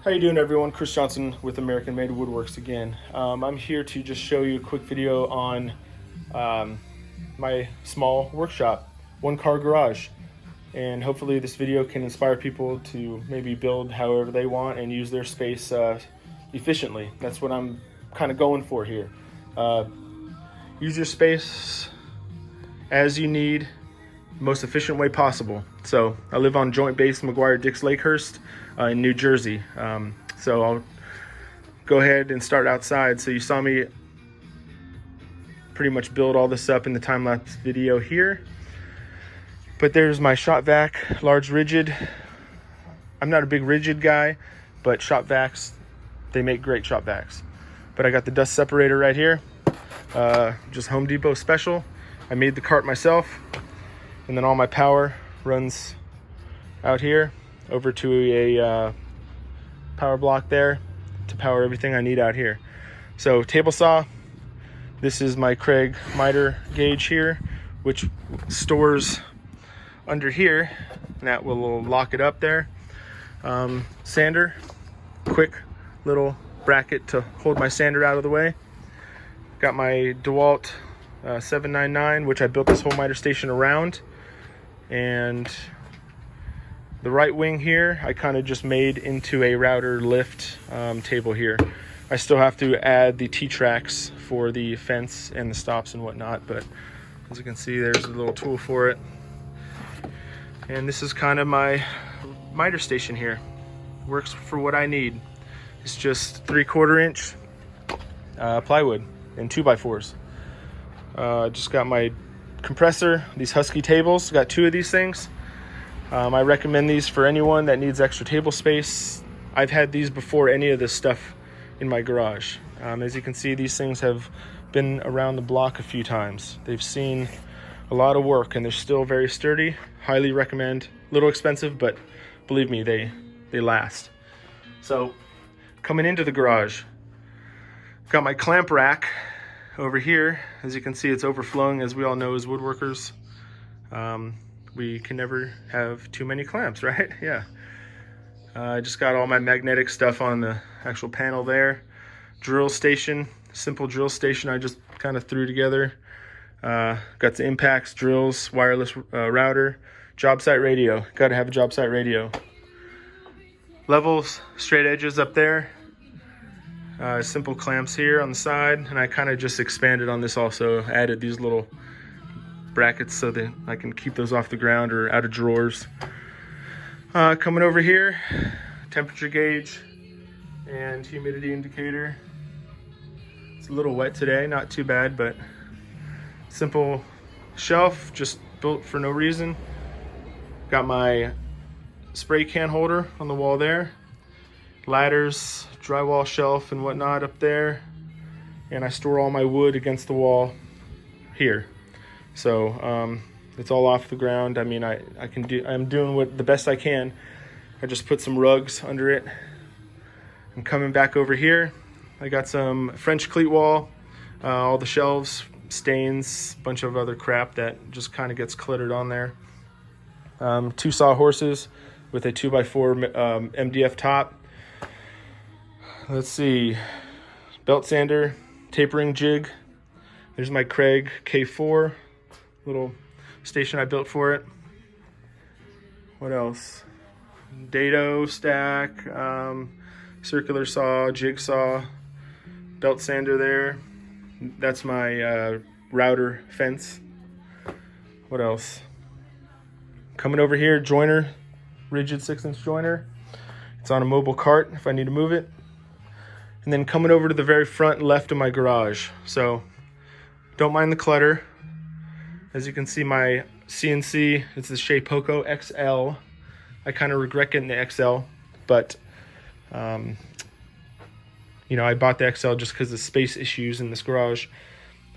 How you doing, everyone? Chris Johnson with American Made Woodworks again. I'm here to just show you a quick video on um, my small workshop, one car garage, and hopefully this video can inspire people to maybe build however they want and use their space efficiently. That's what I'm kind of going for here. Use your space as you need, most efficient way possible. So I live on Joint Base McGuire Dix Lakehurst in New Jersey. So I'll go ahead and start outside. So you saw me pretty much build all this up in the time-lapse video here. But there's my shop vac, large rigid. I'm not a big rigid guy, but shop vacs, they make great shop vacs. But I got the dust separator right here, just Home Depot special. I made the cart myself. And then all my power runs out here over to a power block there to power everything I need out here. So table saw, this is my Kreg miter gauge here, which stores under here, and that will lock it up there. Sander, quick little bracket to hold my sander out of the way. Got my DeWalt 799, which I built this whole miter station around. And the right wing here, I kind of just made into a router lift table here. I still have to add the T-tracks for the fence and the stops and whatnot, but as you can see, there's a little tool for it. And this is kind of my miter station here. Works for what I need. It's just 3/4 inch plywood and 2x4s. Just got my compressor, these Husky tables, got 2 of these things. I recommend these for anyone that needs extra table space. I've had these before any of this stuff in my garage. As you can see, these things have been around the block a few times. They've seen a lot of work and they're still very sturdy. Highly recommend. A little expensive, but believe me, they last. So coming into the garage, got my clamp rack over here. As you can see, it's overflowing, as we all know as woodworkers. We can never have too many clamps, right? Yeah. I just got all my magnetic stuff on the actual panel there. Drill station, simple drill station I just kind of threw together. Got the impacts, drills, wireless router, job site radio. Got to have a job site radio. Levels, straight edges up there. Simple clamps here on the side, and I kind of just expanded on this also, added these little brackets so that I can keep those off the ground or out of drawers. Coming over here, temperature gauge and humidity indicator. It's a little wet today, not too bad, but simple shelf, just built for no reason. Got my spray can holder on the wall there. Ladders, drywall shelf and whatnot up there, and I store all my wood against the wall here. So it's all off the ground. I mean, I'm doing the best I can. I just put some rugs under it. I'm coming back over here. I got some French cleat wall, all the shelves, stains, a bunch of other crap that just kind of gets cluttered on there. 2 sawhorses with a 2x4 MDF top. Let's see, belt sander, tapering jig. There's my Kreg K4, little station I built for it. What else? Dado stack, circular saw, jigsaw, belt sander there. That's my router fence. What else? Coming over here, joiner, rigid 6-inch joiner. It's on a mobile cart if I need to move it. And then coming over to the very front left of my garage. So don't mind the clutter. As you can see, my CNC, it's the Shapeoko XL. I kind of regret getting the XL, but I bought the XL just because of space issues in this garage.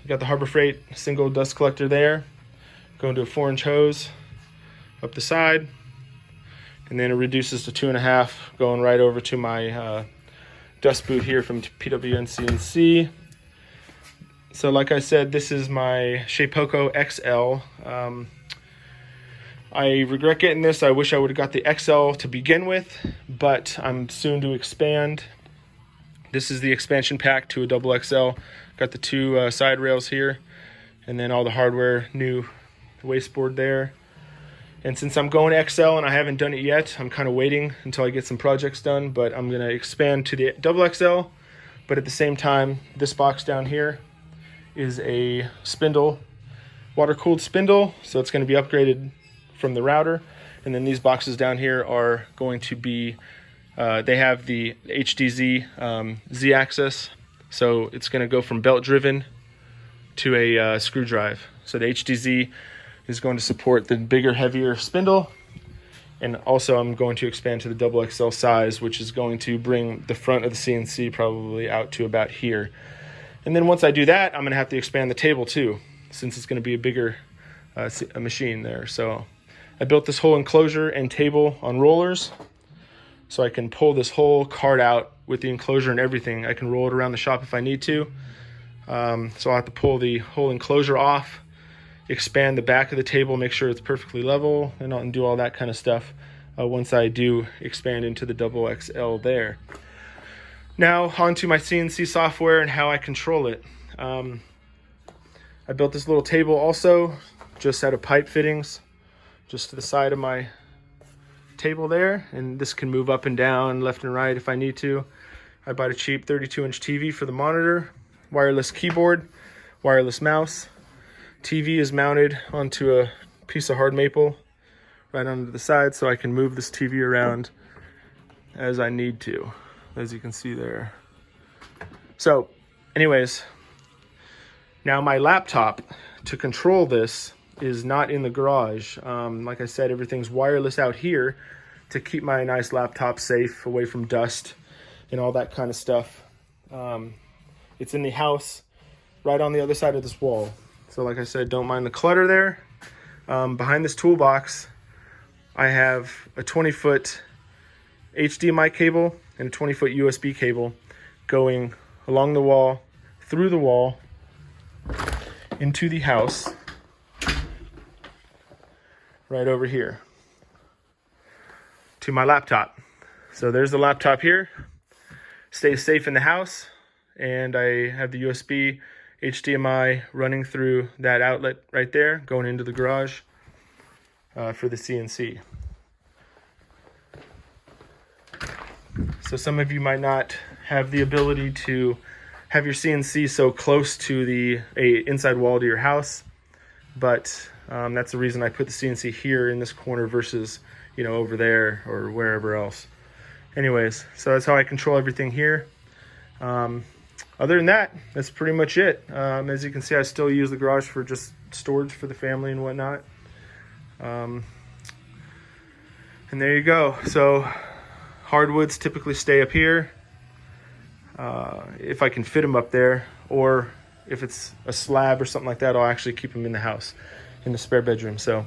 I got the Harbor Freight single dust collector there. Going to a 4-inch hose up the side. And then it reduces to 2.5, going right over to my dust boot here from PWN CNC. So like I said, this is my Shapeoko XL. I regret getting this. I wish I would have got the XL to begin with, but I'm soon to expand. This is the expansion pack to a double XL. Got the two side rails here, and then all the hardware, new wasteboard there. And since I'm going XL and I haven't done it yet, I'm kind of waiting until I get some projects done, but I'm gonna expand to the double XL. But at the same time, this box down here is a spindle, water-cooled spindle, so it's gonna be upgraded from the router. And then these boxes down here are going to be, they have the HDZ Z-axis, so it's going to go from belt driven to a screw drive. So the HDZ is going to support the bigger, heavier spindle, and also I'm going to expand to the double XL size, which is going to bring the front of the CNC probably out to about here. And then once I do that, I'm going to have to expand the table too, since it's going to be a bigger a machine there. So I built this whole enclosure and table on rollers, so I can pull this whole cart out with the enclosure and everything. I can roll it around the shop if I need to. So I'll have to pull the whole enclosure off, expand the back of the table, make sure it's perfectly level, and do all that kind of stuff once I do expand into the double XL there. Now onto my CNC software and how I control it. I built this little table also, just out of pipe fittings, just to the side of my table there, and this can move up and down, left and right if I need to. I bought a cheap 32-inch TV for the monitor, wireless keyboard, wireless mouse. TV is mounted onto a piece of hard maple right onto the side, so I can move this TV around as I need to, as you can see there. So anyways, now my laptop to control this is not in the garage. Like I said, everything's wireless out here to keep my nice laptop safe away from dust and all that kind of stuff. It's in the house right on the other side of this wall. So like I said, don't mind the clutter there. Behind this toolbox, I have a 20-foot HDMI cable and a 20-foot USB cable going along the wall, through the wall, into the house, right over here to my laptop. So there's the laptop here, stays safe in the house, and I have the USB HDMI running through that outlet right there, going into the garage for the CNC. So some of you might not have the ability to have your CNC so close to the inside wall to your house, but that's the reason I put the CNC here in this corner versus, you know, over there or wherever else. Anyways, so that's how I control everything here. Other than that, that's pretty much it. As you can see, I still use the garage for just storage for the family and whatnot. And there you go. So hardwoods typically stay up here, if I can fit them up there, or if it's a slab or something like that, I'll actually keep them in the house, in the spare bedroom. So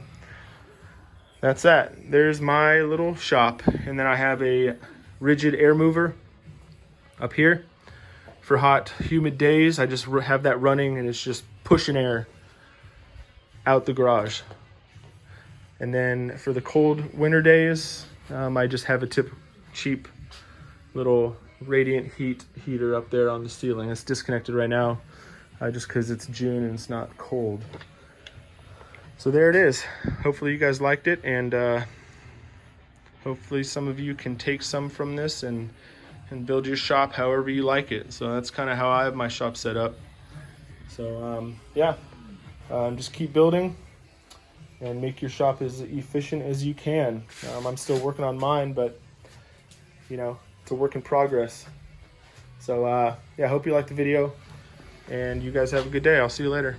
that's that. There's my little shop. And then I have a rigid air mover up here for hot, humid days. I just have that running, and it's just pushing air out the garage. And then for the cold winter days, I just have a cheap little radiant heater up there on the ceiling. It's disconnected right now, just because it's June and it's not cold. So there it is. Hopefully you guys liked it, and hopefully some of you can take some from this and build your shop however you like it. So that's kind of how I have my shop set up. So yeah, just keep building and make your shop as efficient as you can. I'm still working on mine, but you know, it's a work in progress. So yeah, I hope you liked the video, and you guys have a good day. I'll see you later.